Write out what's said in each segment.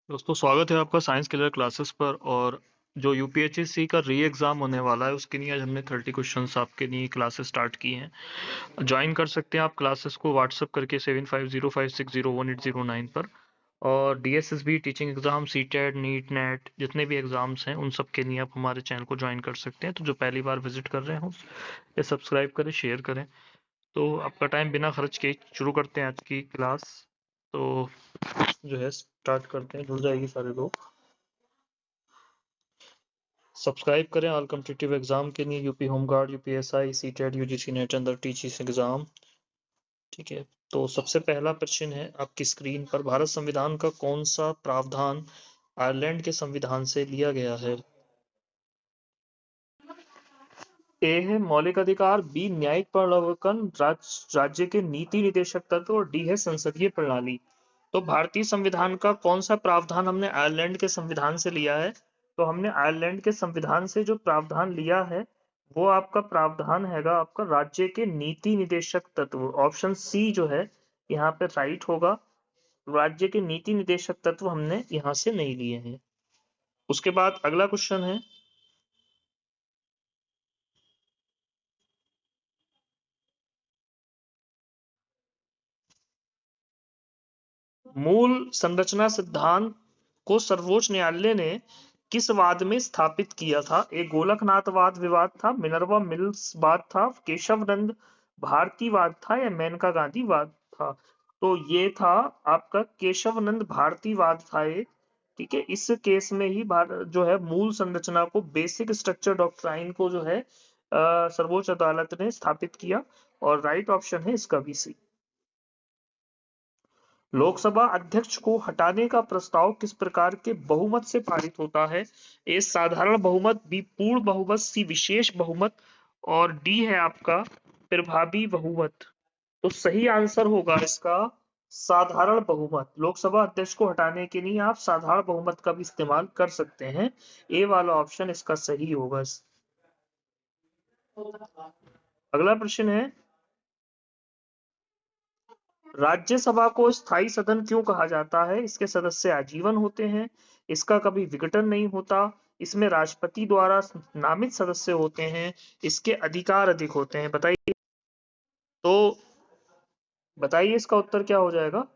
दोस्तों स्वागत है आपका साइंस क्लियर क्लासेस पर। और जो यूपीएचएससी का री एग्ज़ाम होने वाला है उसके लिए आज हमने 30 क्वेश्चंस आपके लिए क्लासेस स्टार्ट की हैं। ज्वाइन कर सकते हैं आप क्लासेस को व्हाट्सअप करके 7505601809 पर। और DSSB teaching exam, CTET, NEET, NET जितने भी एग्जाम्स हैं उन सब के लिए आप हमारे चैनल को ज्वाइन कर सकते हैं। तो जो पहली बार विजिट कर रहे हो ये सब्सक्राइब करें, शेयर करें। तो आपका टाइम बिना खर्च के शुरू करते हैं आज की क्लास। तो जो है स्टार्ट करते हैं, जुड़ जाएगी सारे लोग। सब्सक्राइब करें ऑल कॉम्पिटिटिव एग्जाम के लिए, UP home guard, UPSI, CTET, UGC net under teaching exam. ठीक है, तो सबसे पहला प्रश्न है आपकी स्क्रीन पर, भारत संविधान का कौन सा प्रावधान आयरलैंड के संविधान से लिया गया है? ए है मौलिक अधिकार, बी न्यायिक प्रवर्तन, राज्य के नीति निदेशक तत्व, और डी है संसदीय प्रणाली। तो भारतीय संविधान का कौन सा प्रावधान हमने आयरलैंड के संविधान से लिया है? तो हमने आयरलैंड के संविधान से जो प्रावधान लिया है वो आपका प्रावधान हैगा आपका राज्य के नीति निदेशक तत्व। ऑप्शन सी जो है यहाँ पे राइट होगा। राज्य के नीति निदेशक तत्व हमने यहाँ से नहीं लिए हैं। उसके बाद अगला क्वेश्चन है, मूल संरचना सिद्धांत को सर्वोच्च न्यायालय ने किस वाद में स्थापित किया था? एक गोलकनाथवाद विवाद था, मिनर्वा मिल्स वाद था, केशवानंद भारतीवाद था, या मेनका गांधी वाद था? तो ये था आपका केशवानंद भारतीवाद था ये। ठीक है, इस केस में ही जो है मूल संरचना को, बेसिक स्ट्रक्चर डॉक्ट्राइन को जो है सर्वोच्च अदालत ने स्थापित किया। और राइट ऑप्शन है इसका भी सी। लोकसभा अध्यक्ष को हटाने का प्रस्ताव किस प्रकार के बहुमत से पारित होता है? ए साधारण बहुमत, बी पूर्ण बहुमत, सी विशेष बहुमत, और डी है आपका प्रभावी बहुमत। तो सही आंसर होगा इसका साधारण बहुमत। लोकसभा अध्यक्ष को हटाने के लिए आप साधारण बहुमत का भी इस्तेमाल कर सकते हैं। ए वाला ऑप्शन इसका सही होगा। अगला प्रश्न है, राज्यसभा को स्थायी सदन क्यों कहा जाता है? इसके सदस्य आजीवन होते हैं, इसका कभी विघटन नहीं होता, इसमें राष्ट्रपति द्वारा नामित सदस्य होते हैं, इसके अधिकार अधिक होते हैं। बताइए, तो बताइए इसका उत्तर क्या हो जाएगा?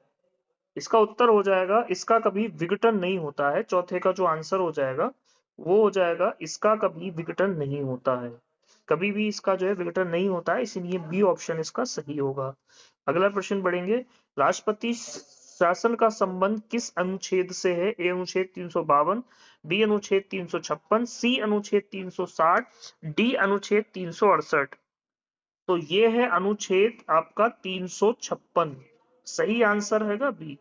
इसका उत्तर हो जाएगा इसका कभी विघटन नहीं होता है। चौथे का जो आंसर हो जाएगा वो हो जाएगा इसका कभी विघटन नहीं होता है। कभी भी इसका जो है विघटन नहीं होता है, इसलिए बी ऑप्शन इसका सही होगा। अगला प्रश्न बढ़ेंगे, राष्ट्रपति शासन का संबंध किस अनुच्छेद से है? ए अनुच्छेद 352, बी अनुच्छेद 356, सी अनुच्छेद 360, डी अनुच्छेद 368। तो ये है अनुच्छेद आपका 356। सही आंसर हैगा बी।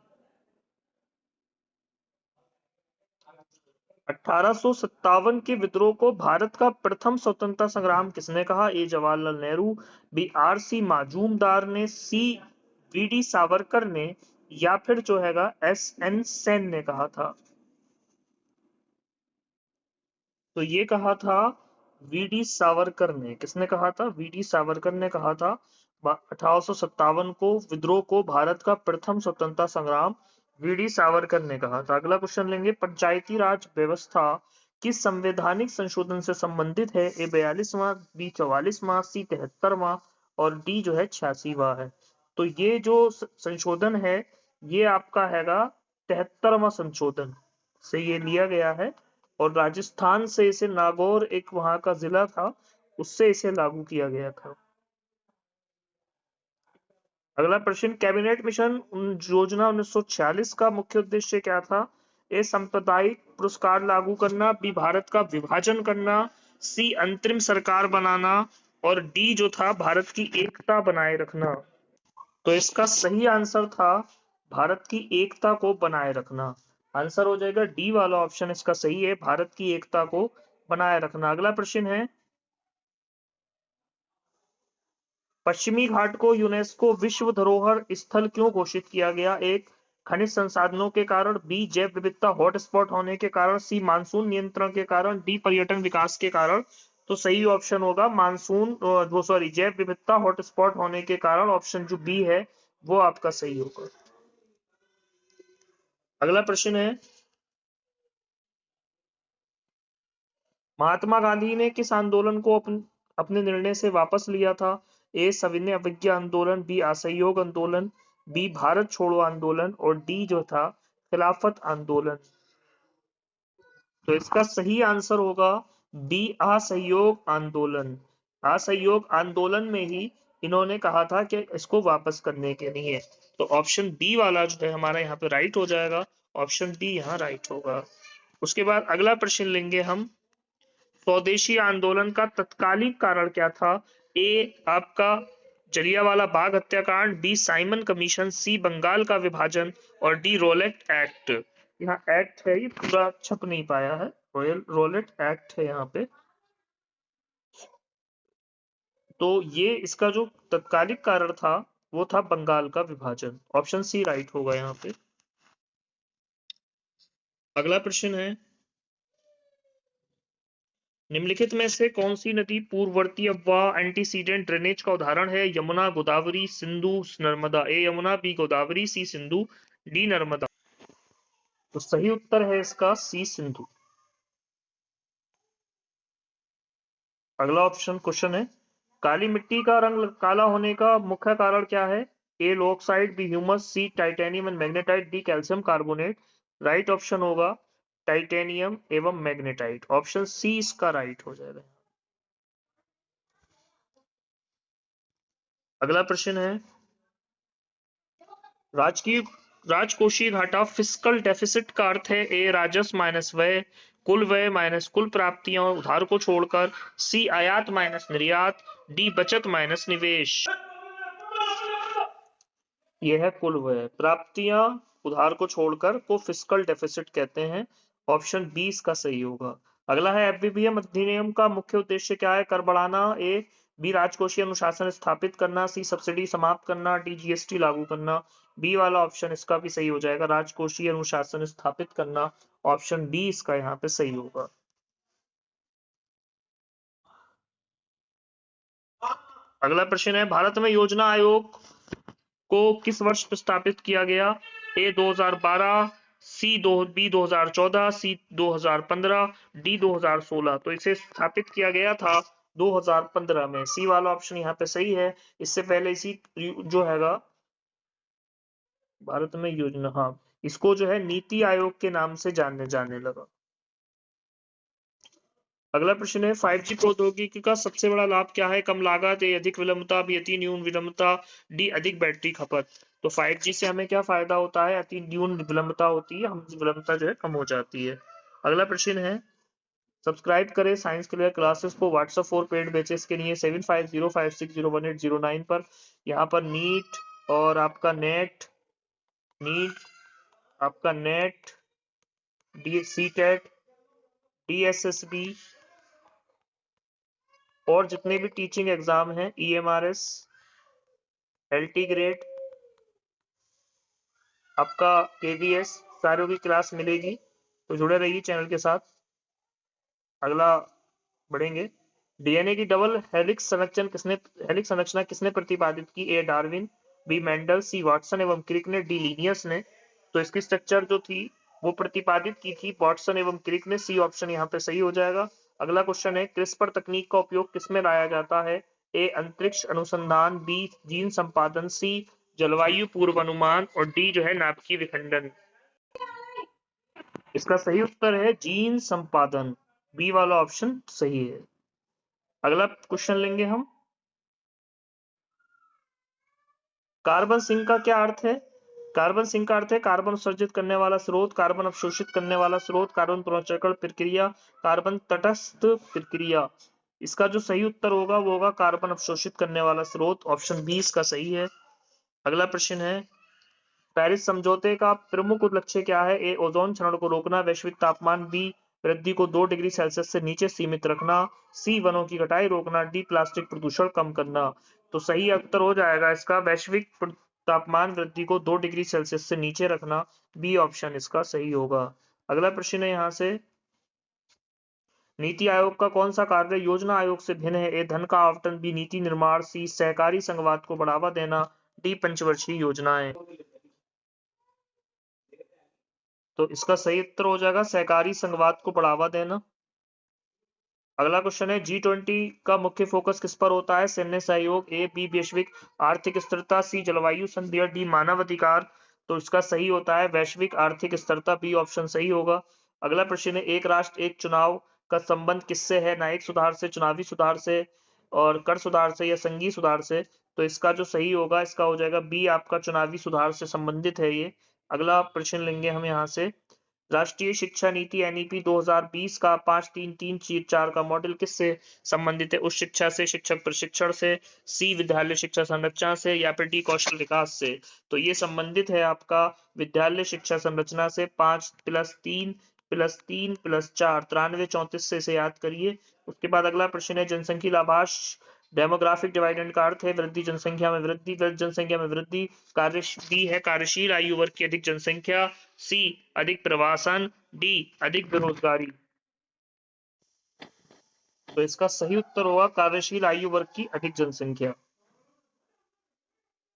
1857 के विद्रोह को भारत का प्रथम स्वतंत्रता संग्राम किसने कहा? A Jawaharlal Nehru, B R C Majumdar ने, सी वी डी सावरकर ने, या फिर जो हैगा एस एन सेन ने कहा था? तो ये कहा था वी डी सावरकर ने। किसने कहा था? वी डी सावरकर ने कहा था। 1857 को विद्रोह को भारत का प्रथम स्वतंत्रता संग्राम वी डी सावरकर ने कहा था। अगला क्वेश्चन लेंगे, पंचायती राज व्यवस्था किस संवैधानिक संशोधन से संबंधित है? ए 42वां, बी 44वां, सी 73वां, और डी जो है 86वां है। तो ये जो संशोधन है ये आपका हैगा 73वां संशोधन से ये लिया गया है। और राजस्थान से इसे, नागौर एक वहां का जिला था, उससे इसे लागू किया गया था। अगला प्रश्न, कैबिनेट मिशन योजना 1946 का मुख्य उद्देश्य क्या था? ए सांप्रदायिक पुरस्कार लागू करना, बी भारत का विभाजन करना, सी अंतरिम सरकार बनाना, और डी जो था भारत की एकता बनाए रखना। तो इसका सही आंसर था भारत की एकता को बनाए रखना। आंसर हो जाएगा डी वाला ऑप्शन इसका सही है, भारत की एकता को बनाए रखना। अगला प्रश्न है, पश्चिमी घाट को यूनेस्को विश्व धरोहर स्थल क्यों घोषित किया गया? एक, खनिज संसाधनों के कारण, बी जैव विविधता हॉटस्पॉट होने के कारण, सी मानसून नियंत्रण के कारण, डी पर्यटन विकास के कारण। तो सही ऑप्शन होगा मानसून, वो सॉरी जैव विविधता हॉटस्पॉट होने के कारण। ऑप्शन जो बी है वो आपका सही होगा। अगला प्रश्न है, महात्मा गांधी ने किस आंदोलन को अपने निर्णय से वापस लिया था? ए सविनय अवज्ञा आंदोलन, बी असहयोग आंदोलन, बी भारत छोड़ो आंदोलन और डी जो था खिलाफत आंदोलन। तो इसका सही आंसर होगा बी असहयोग आंदोलन। असहयोग आंदोलन में ही इन्होंने कहा था कि इसको वापस करने के लिए। तो ऑप्शन बी वाला जो है हमारा यहाँ पे राइट हो जाएगा। ऑप्शन डी यहाँ राइट होगा। उसके बाद अगला प्रश्न लेंगे हम। स्वदेशी आंदोलन का तत्कालिक कारण क्या था? ए आपका जलियांवाला बाग हत्याकांड, बी साइमन कमीशन, सी बंगाल का विभाजन और डी रोलेट एक्ट। यहाँ एक्ट है, ये पूरा छप नहीं पाया है, रॉयल रोलेट एक्ट है यहाँ पे। तो ये इसका जो तत्कालिक कारण था वो था बंगाल का विभाजन। ऑप्शन सी राइट होगा यहाँ पे। अगला प्रश्न है, निम्नलिखित में से कौन सी नदी पूर्ववर्ती अफवाह एंटीसीडेंट ड्रेनेज का उदाहरण है? यमुना, गोदावरी, सिंधु, नर्मदा। ए यमुना, बी गोदावरी, सी सिंधु, डी नर्मदा। तो सही उत्तर है इसका सी सिंधु। अगला ऑप्शन क्वेश्चन है, काली मिट्टी का रंग काला होने का मुख्य कारण क्या है? A low oxide, B humus, C titanium and magnetite, D calcium carbonate. Right option होगा टाइटेनियम एवं मैग्नेटाइट। ऑप्शन सी इसका राइट हो जाएगा। अगला प्रश्न है, राजकीय राजकोषीय घाटा फिस्कल डेफिसिट का अर्थ है? ए राजस्व माइनस व्यय माइनस कुल प्राप्तियां उधार को छोड़कर, सी आयात माइनस निर्यात, डी बचत माइनस निवेश। यह है कुल व्यय, प्राप्तियां उधार को छोड़कर को फिस्कल डेफिसिट कहते हैं। ऑप्शन बी इसका सही होगा। अगला है, एफबीबीएम अधिनियम का मुख्य उद्देश्य क्या है? कर बढ़ाना, ए बी राजकोषीय अनुशासन स्थापित करना, सी सब्सिडी समाप्त करना, डी जीएसटी लागू करना। बी वाला ऑप्शन इसका भी सही हो जाएगा, राजकोषीय अनुशासन स्थापित करना। ऑप्शन डी इसका यहाँ पे सही होगा। अगला प्रश्न है, भारत में योजना आयोग को किस वर्ष स्थापित किया गया? ए 2012, सी दो बी 2014, सी 2015, डी 2016। तो इसे स्थापित किया गया था 2015 में। सी वाला ऑप्शन यहाँ पे सही है। इससे पहले इसी जो हैगा भारत में योजना, हाँ, इसको जो है नीति आयोग के नाम से जानने जाने लगा। अगला प्रश्न है, 5G प्रौद्योगिकी का सबसे बड़ा लाभ क्या है? कम लागत, ए अधिक विलंबता, बी अति न्यून विलंबता, डी अधिक बैटरी खपत। तो 5G से हमें क्या फायदा होता है? अति न्यून विलंबता होती है, हम विलंबता जो है कम हो जाती है। अगला प्रश्न है, सब्सक्राइब करें साइंस क्लियर क्लासेस को व्हाट्सएप फॉर पेड बैचेस के लिए 7505601809 पर। यहाँ पर नीट और आपका NET D C TET DSSB और जितने भी टीचिंग एग्जाम हैं, ईएमआरएस, एलटी ग्रेड, आपका केवीएस, सारों की क्लास मिलेगी। तो जुड़े रहिए चैनल के साथ। अगला बढ़ेंगे, डीएनए की डबल हेलिक्स संरचना किसने प्रतिपादित की? ए डार्विन, बी मेंडल, सी वाटसन एवं क्रिक ने, डी लीनियस ने। तो इसकी स्ट्रक्चर जो थी वो प्रतिपादित की थी वाटसन एवं क्रिक ने। सी ऑप्शन यहाँ पे सही हो जाएगा। अगला क्वेश्चन है, क्रिस्पर तकनीक का उपयोग किसमें लाया जाता है? ए अंतरिक्ष अनुसंधान, बी जीन संपादन, सी जलवायु पूर्वानुमान और डी जो है नाभिकीय विखंडन। इसका सही उत्तर है जीन संपादन। बी वाला ऑप्शन सही है। अगला क्वेश्चन लेंगे हम, कार्बन सिंक का क्या अर्थ है? कार्बन सिंक का अर्थ है कार्बन उत्सर्जित करने वाला स्रोत, कार्बन अवशोषित करने वाला स्रोत, कार्बन पुनर्चक्रण प्रक्रिया, कार्बन तटस्थ प्रक्रिया। इसका जो सही उत्तर होगा वो होगा कार्बन अवशोषित करने वाला स्रोत। ऑप्शन बी इसका सही है। अगला प्रश्न है, पेरिस समझौते का प्रमुख लक्ष्य क्या है? ए ओजोन क्षरण को रोकना, वैश्विक तापमान बी वृद्धि को 2 डिग्री सेल्सियस से नीचे सीमित रखना, सी वनों की कटाई रोकना, डी प्लास्टिक प्रदूषण कम करना। तो सही उत्तर हो जाएगा इसका वैश्विक तापमान वृद्धि को 2 डिग्री सेल्सियस से नीचे रखना। बी ऑप्शन इसका सही होगा। अगला प्रश्न है यहाँ से, नीति आयोग का कौन सा कार्य योजना आयोग से भिन्न है? ए धन का आवंटन, बी नीति निर्माण, सी सहकारी संघवाद को बढ़ावा देना, डी पंचवर्षीय योजनाएं। तो इसका सही उत्तर हो जाएगा सहकारी संघवाद को बढ़ावा देना। अगला क्वेश्चन है G20 का मुख्य फोकस किस पर होता है? सैन्य सहयोग, ए, बी वैश्विक आर्थिक स्थिरता, सी जलवायु संधि और डी मानव अधिकार। तो इसका सही होता है वैश्विक आर्थिक स्थिरता, बी ऑप्शन सही होगा। अगला प्रश्न है एक राष्ट्र एक चुनाव का संबंध किससे है? न्यायिक सुधार से, चुनावी सुधार से और कर सुधार से या संघीय सुधार से। तो इसका जो सही होगा इसका हो जाएगा बी, आपका चुनावी सुधार से संबंधित है ये। अगला प्रश्न लेंगे हम यहाँ से, राष्ट्रीय शिक्षा नीति एनईपी 2020 का 5-3-3-4 का मॉडल किससे संबंधित है? उच्च शिक्षा से, शिक्षक प्रशिक्षण से, सी विद्यालय शिक्षा संरचना से या फिर डी कौशल विकास से। तो ये संबंधित है आपका विद्यालय शिक्षा संरचना से। 5+3+3+4 93-34 से इसे याद करिए। उसके बाद अगला प्रश्न है जनसंख्या लाभांश, डेमोग्राफिक डिवाइडेंड का अर्थ है वृद्धि, जनसंख्या में वृद्धि, वृद्ध जनसंख्या में वृद्धि। कार्य डी है कार्यशील आयु वर्ग की अधिक जनसंख्या, सी अधिक प्रवासन, डी अधिक बेरोजगारी। तो इसका सही उत्तर होगा कार्यशील आयु वर्ग की अधिक जनसंख्या।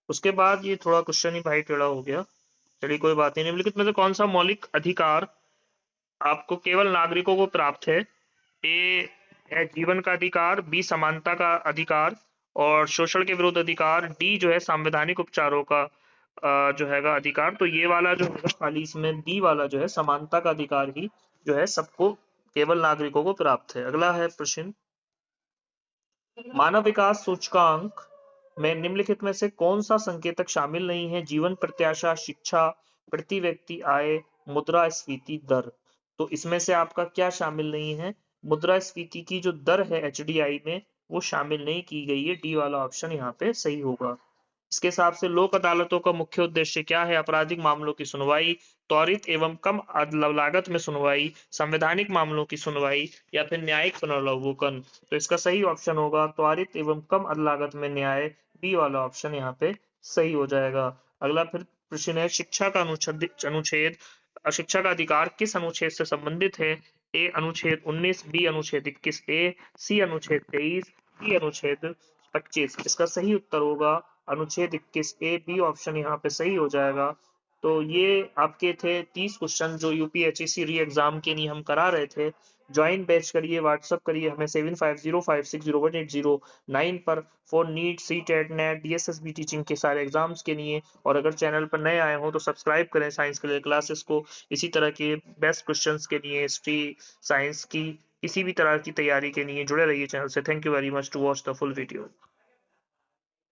उसके बाद ये थोड़ा क्वेश्चन ही भाई टेढ़ा हो गया, चलिए कोई बात नहीं। निम्नलिखित में से कौन सा मौलिक अधिकार आपको केवल नागरिकों को प्राप्त है? ए है जीवन का अधिकार, बी समानता का अधिकार और शोषण के विरुद्ध अधिकार, डी जो है संवैधानिक उपचारों का जो हैगा अधिकार। तो ये वाला जो है खाली इसमें डी वाला जो है समानता का अधिकार ही जो है सबको केवल नागरिकों को प्राप्त है। अगला है प्रश्न, मानव विकास सूचकांक में निम्नलिखित में से कौन सा संकेतक शामिल नहीं है? जीवन प्रत्याशा, शिक्षा, प्रति व्यक्ति आय, मुद्रास्फीति दर। तो इसमें से आपका क्या शामिल नहीं है? मुद्रास्फीति की जो दर है एचडीआई में वो शामिल नहीं की गई है। डी वाला ऑप्शन यहाँ पे सही होगा। इसके हिसाब से लोक अदालतों का मुख्य उद्देश्य क्या है? आपराधिक मामलों की सुनवाई, त्वरित एवं कम लागत में सुनवाई, संवैधानिक मामलों की सुनवाई या फिर न्यायिक पुनर्वलोकन। तो इसका सही ऑप्शन होगा त्वरित एवं कम लागत में न्याय, बी वाला ऑप्शन यहाँ पे सही हो जाएगा। अगला फिर प्रश्न है शिक्षा का अनुच्छेद शिक्षा का अधिकार किस अनुच्छेद से संबंधित है? ए अनुच्छेद 19, बी अनुच्छेद 21 ए, सी अनुच्छेद 23, डी अनुच्छेद 25। इसका सही उत्तर होगा अनुच्छेद 21 ए, बी ऑप्शन यहाँ पे सही हो जाएगा। तो ये आपके थे 30 क्वेश्चन जो यूपीएचएससी री एग्जाम के लिए हम करा रहे थे। ज्वाइन बैच करिए, व्हाट्सअप करिए हमें 7505601809 पर for NEET, C TET, NET, DSSB teaching के सारे एग्जाम्स के लिए। और अगर चैनल पर नए आए हो तो सब्सक्राइब करें साइंस के लिए क्लासेस को। इसी तरह के बेस्ट क्वेश्चंस के लिए, हिस्ट्री, साइंस की किसी भी तरह की तैयारी के लिए जुड़े रहिए चैनल से। Thank you very much to watch the full video.